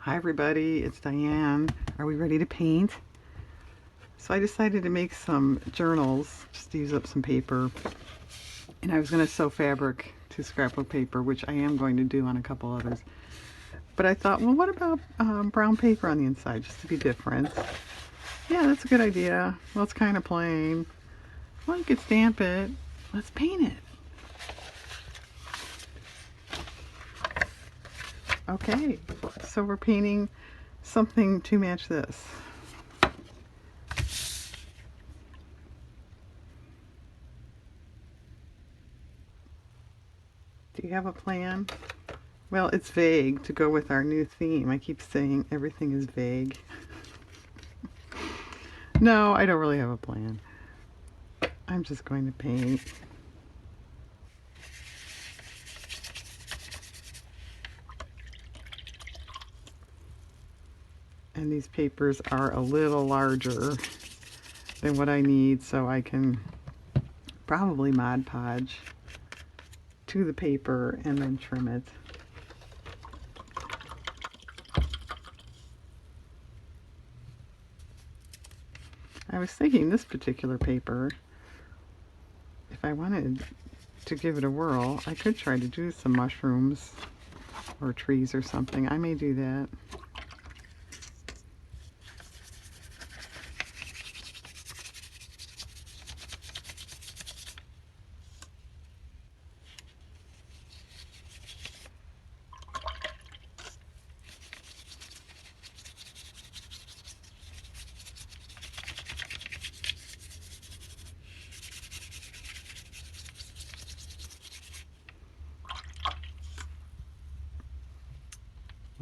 Hi everybody, it's Diane. Are we ready to paint? So I decided to make some journals, just to use up some paper. And I was going to sew fabric to scrapbook paper, which I am going to do on a couple others. But I thought, well, what about brown paper on the inside, just to be different? Yeah, that's a good idea. Well, it's kind of plain. Well, you could stamp it. Let's paint it. Okay, so we're painting something to match this. Do you have a plan? Well, it's vague to go with our new theme. I keep saying everything is vague. No, I don't really have a plan. I'm just going to paint. And these papers are a little larger than what I need, so I can probably Mod Podge to the paper and then trim it. I was thinking this particular paper, if I wanted to give it a whirl, I could try to do some mushrooms or trees or something. I may do that.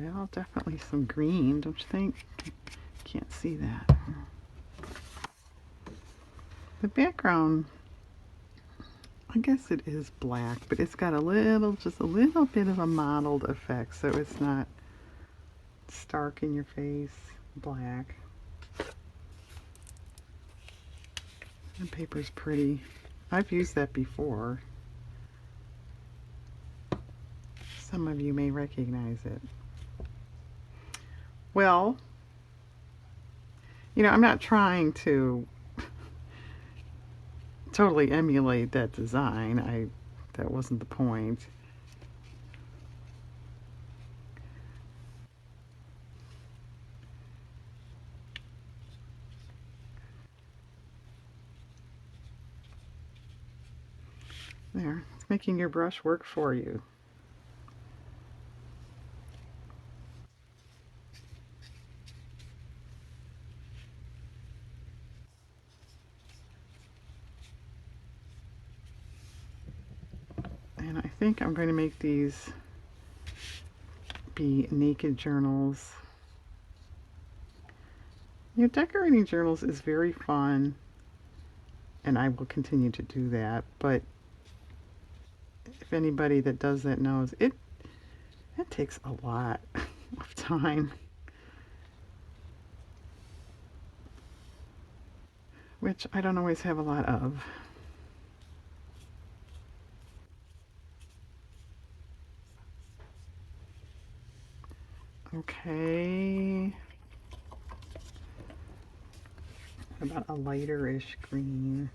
Well, definitely some green, don't you think? Can't see that. The background, I guess it is black, but it's got just a little bit of a mottled effect, so it's not stark in your face black. The paper's pretty. I've used that before. Some of you may recognize it. Well, I'm not trying to totally emulate that design. That wasn't the point. There, it's making your brush work for you. And I think I'm going to make these be naked journals. Decorating journals is very fun, and I will continue to do that, but if anybody that does that knows, it takes a lot of time, which I don't always have a lot of. Okay. What about a lighter-ish green?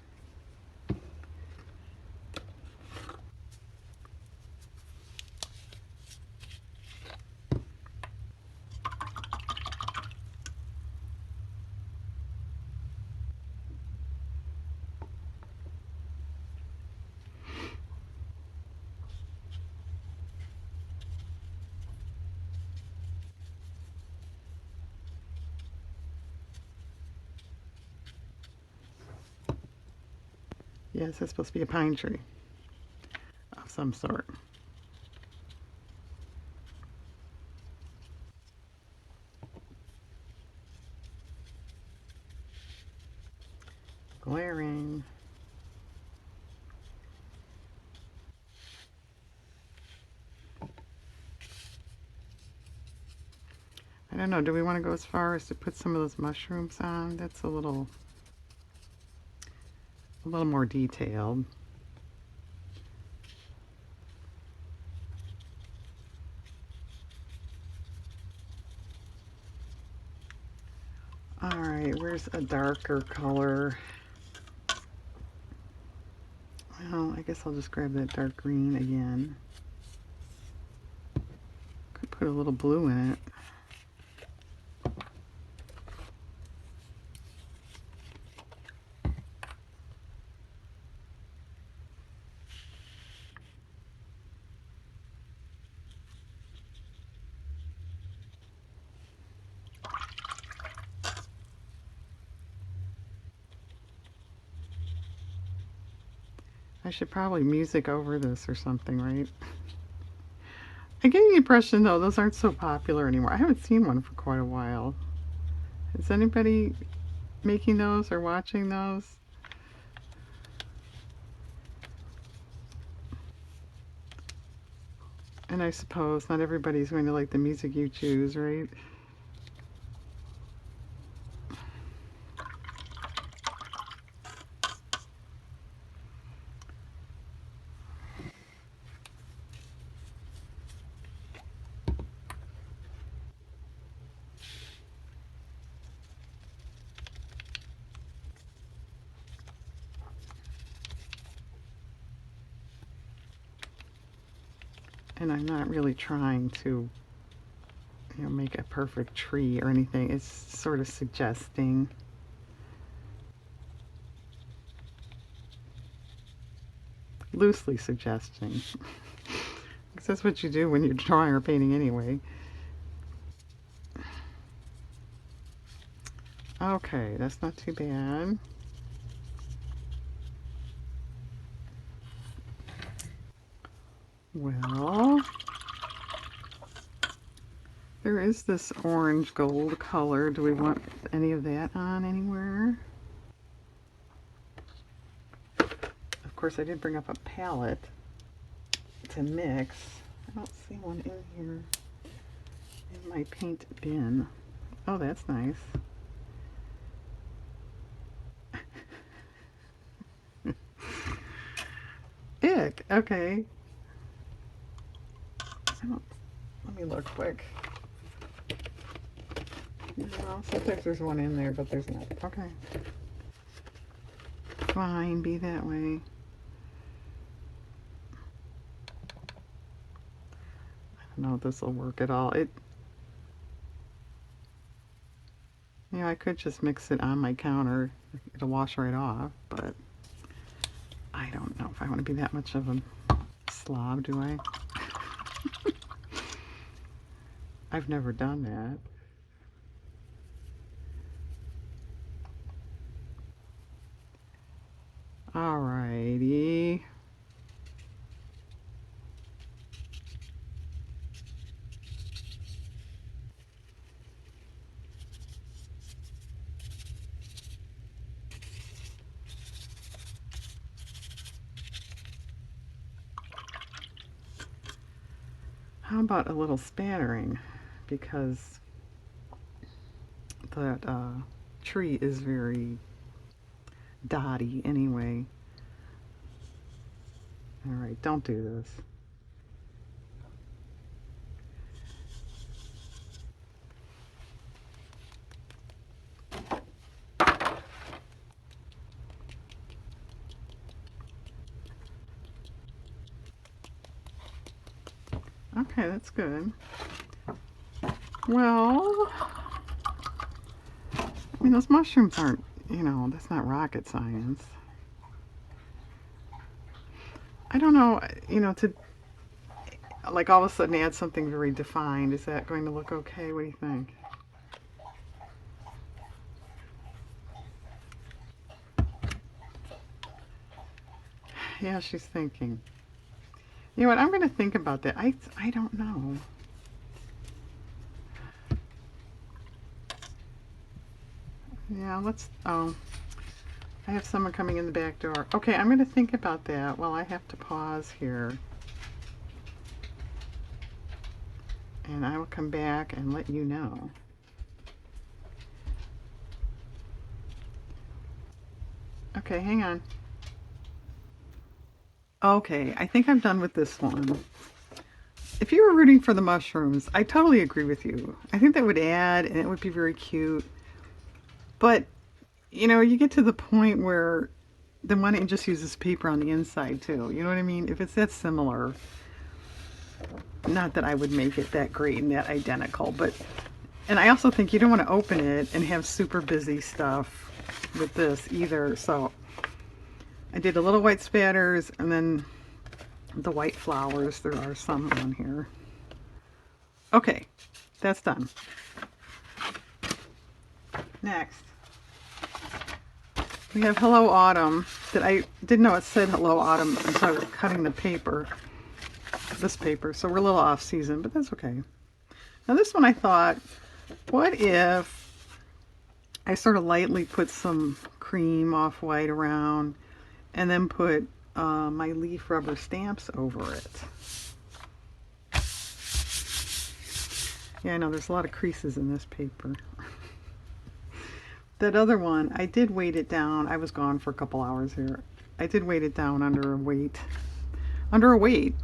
Yes, it's supposed to be a pine tree of some sort. Glaring. I don't know, do we want to go as far as to put some of those mushrooms on? That's a little more detailed. Alright, where's a darker color? Well, I guess I'll just grab that dark green again. Could put a little blue in it. I should probably music over this or something, right? I get the impression, though, those aren't so popular anymore. I haven't seen one for quite a while. Is anybody making those or watching those? And I suppose not everybody's going to like the music you choose, right? And I'm not really trying to, make a perfect tree or anything. It's sort of suggesting. Loosely suggesting. Because that's what you do when you're drawing or painting anyway. Okay, that's not too bad. Well, there is this orange gold color. Do we want any of that on anywhere? Of course, I did bring up a palette to mix. I don't see one in here in my paint bin. Oh, that's nice. Ick, okay. Let me look quick. Sometimes there's one in there, but there's not. Okay. Fine, be that way. I don't know if this will work at all. I could just mix it on my counter. It'll wash right off, but I don't know if I want to be that much of a slob, do I? I've never done that. Alrighty. How about a little spattering? Because that tree is very dotty anyway. Alright, don't do this. Okay, that's good. Well, I mean, those mushrooms aren't, that's not rocket science. I don't know, to like all of a sudden add something very defined. Is that going to look okay? What do you think? Yeah, she's thinking. You know what? I'm going to think about that. I don't know. Yeah, oh, I have someone coming in the back door. Okay, I'm going to think about that while I have to pause here. And I will come back and let you know. Okay, hang on. Okay, I think I'm done with this one. If you were rooting for the mushrooms, I totally agree with you. I think that would add, and it would be very cute. But, you know, you get to the point where then why don't you just use this paper on the inside too? You know what I mean? If it's that similar, not that I would make it that great and that identical, but, and I also think you don't want to open it and have super busy stuff with this either. So I did a little white spatters and then the white flowers. There are some on here. Okay, that's done. Next, we have Hello Autumn that I didn't know it said Hello Autumn until I was cutting the paper, this paper. So we're a little off season, but that's okay. Now this one I thought, what if I sort of lightly put some cream off-white around and then put my leaf rubber stamps over it. Yeah, I know there's a lot of creases in this paper. That other one, I did weight it down. I was gone for a couple hours here. I did weight it down under a weight. Under a weight.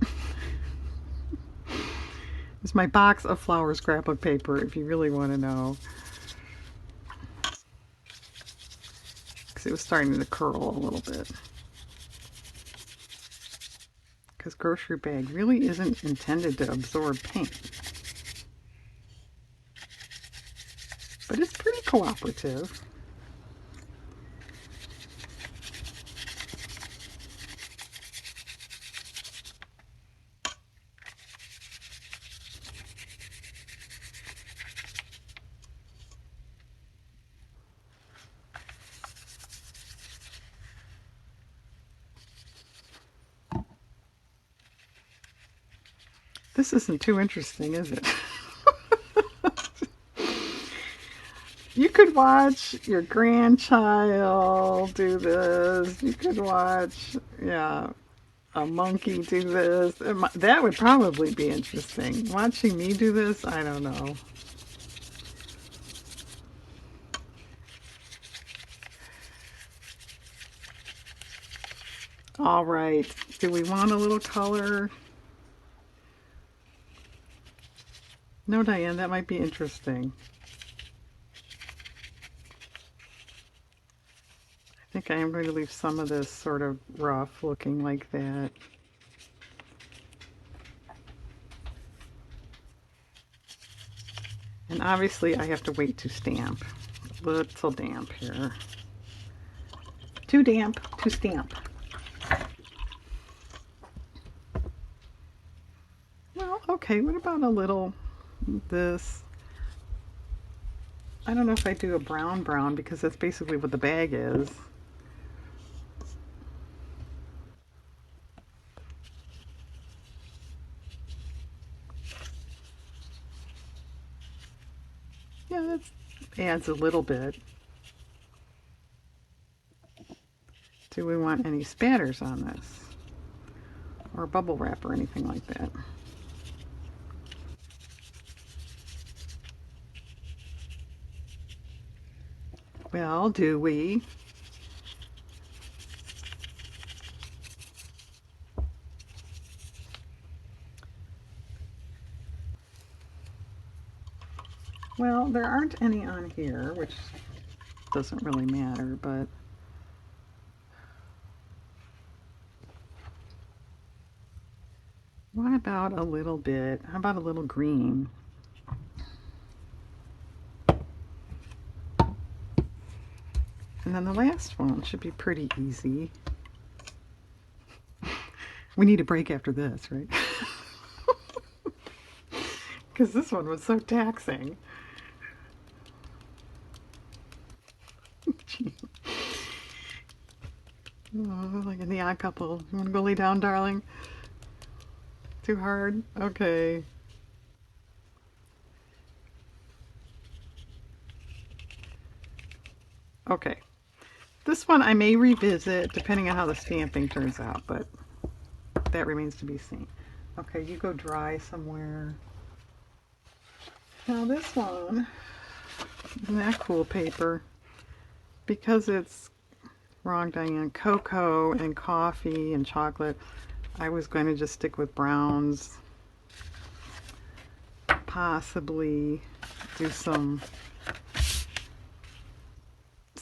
It's my box of flower scrapbook paper, if you really want to know. Because it was starting to curl a little bit. Because grocery bag really isn't intended to absorb paint. But it's pretty cooperative. This isn't too interesting, is it? You could watch your grandchild do this. You could watch, yeah, a monkey do this. That would probably be interesting. Watching me do this, I don't know. All right, do we want a little color? No, Diane, that might be interesting. I think I am going to leave some of this sort of rough looking like that. And obviously I have to wait to stamp. A little damp here. Too damp to stamp. Well, okay, what about a little this? I don't know if I do a brown brown because that's basically what the bag is. Yeah, that adds a little bit. Do we want any spatters on this? Or bubble wrap or anything like that? Well, do we? Well, there aren't any on here, which doesn't really matter, but what about a little bit? How about a little green? And then the last one should be pretty easy. We need a break after this, right? Because this one was so taxing. Oh, like in the Odd Couple. You want to go lay down, darling? Too hard? Okay. Okay. This one I may revisit depending on how the stamping turns out, but that remains to be seen. Okay, you go dry somewhere. Now this one, isn't that cool paper? Because it's, wrong Diane, cocoa and coffee and chocolate, I was going to just stick with browns. Possibly do some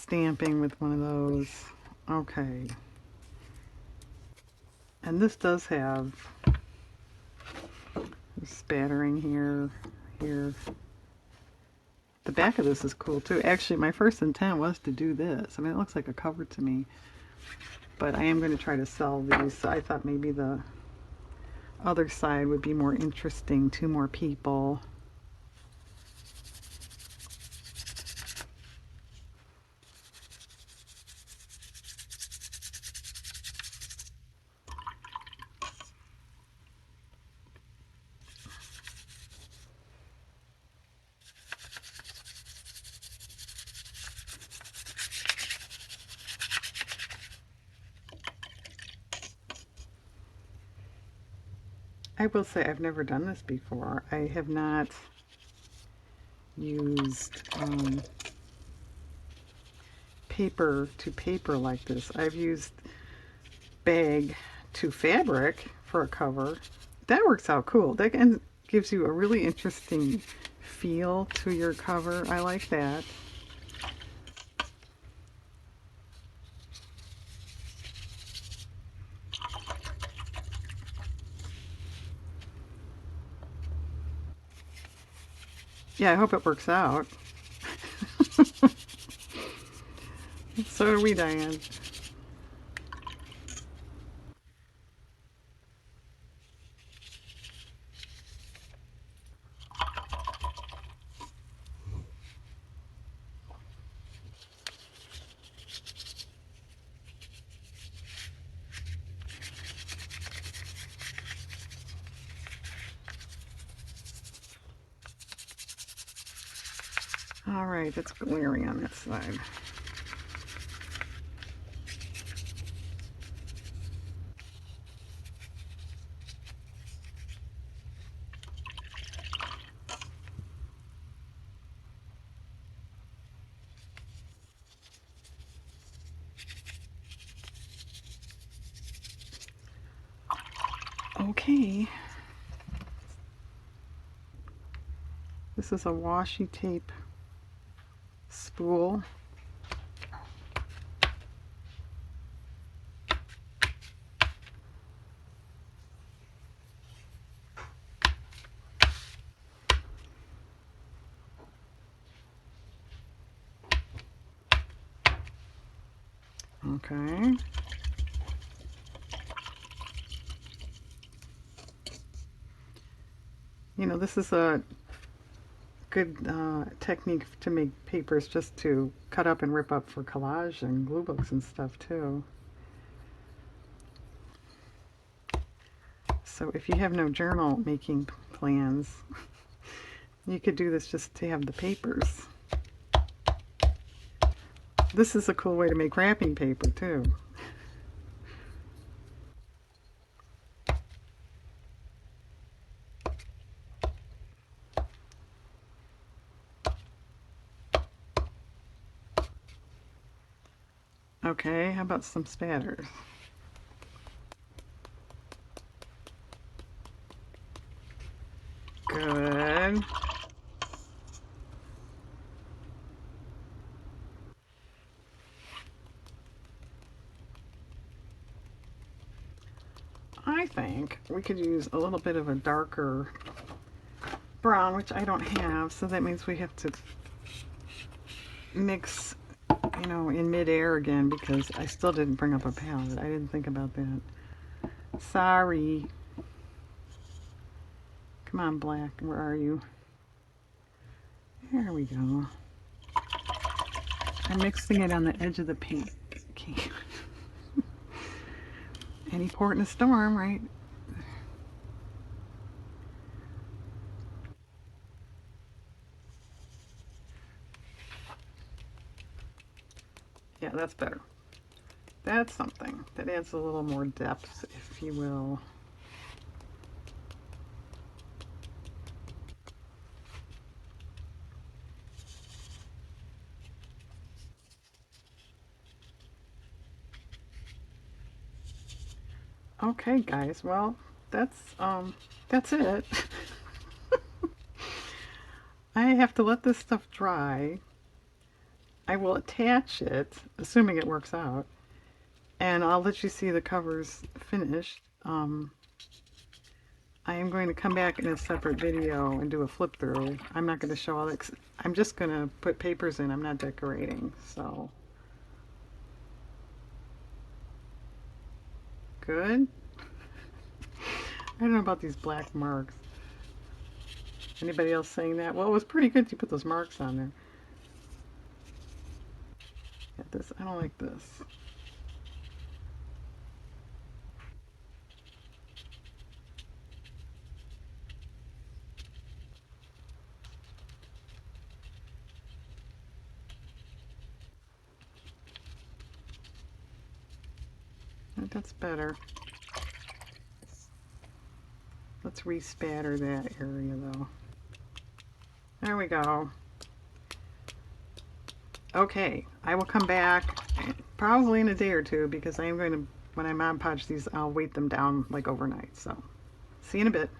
stamping with one of those. Okay. And this does have spattering here, here. The back of this is cool too. Actually, my first intent was to do this. I mean, it looks like a cover to me. But I am going to try to sell these. So I thought maybe the other side would be more interesting to more people. I will say I've never done this before. I have not used paper to paper like this. I've used bag to fabric for a cover. That works out cool. That gives you a really interesting feel to your cover. I like that. Yeah, I hope it works out. So do we, Diane. All right, it's glaring on that side. Okay. This is a washi tape spool. Okay. You know, this is a good technique to make papers, just to cut up and rip up for collage and glue books and stuff too. So if you have no journal making plans, you could do this just to have the papers. This is a cool way to make wrapping paper too. Okay, how about some spatters? Good. I think we could use a little bit of a darker brown, which I don't have, so that means we have to mix, you know, in midair again, because I still didn't bring up a palette. I didn't think about that. Sorry. Come on, black. Where are you? There we go. I'm mixing it on the edge of the paint can. Any port in a storm, right? Yeah, that's better. That's something. That adds a little more depth, if you will. Okay, guys. Well, that's it. I have to let this stuff dry. I will attach it, assuming it works out, and I'll let you see the covers finished. I am going to come back in a separate video and do a flip through. I'm not going to show all that. I'm just going to put papers in. I'm not decorating. So good. I don't know about these black marks. Anybody else saying that? Well, it was pretty good to put those marks on there. Yeah, this, I don't like this. I think that's better. Let's re-spatter that area though. There we go. Okay, I will come back probably in a day or two because I am going to, when I Mod Podge these, I'll weight them down like overnight. So, see you in a bit.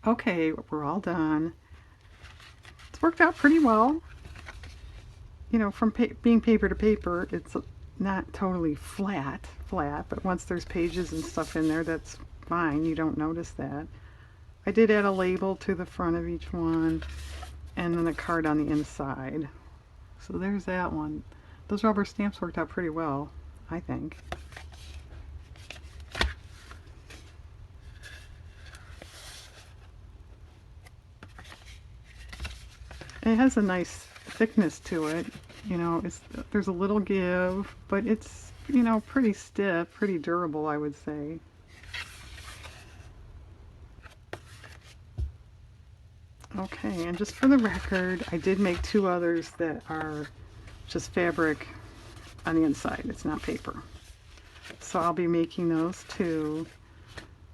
Okay, we're all done. It's worked out pretty well. You know, from being paper to paper, it's not totally flat, but once there's pages and stuff in there, that's fine. You don't notice that. I did add a label to the front of each one and then a card on the inside. So there's that one. Those rubber stamps worked out pretty well, I think. It has a nice thickness to it. You know, there's a little give, but it's, you know, pretty stiff, pretty durable, I would say. Okay, and just for the record, I did make two others that are just fabric on the inside. It's not paper. So I'll be making those too.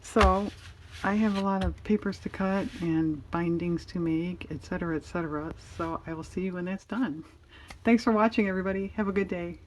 So I have a lot of papers to cut and bindings to make, etc., etc. So I will see you when that's done. Thanks for watching, everybody. Have a good day.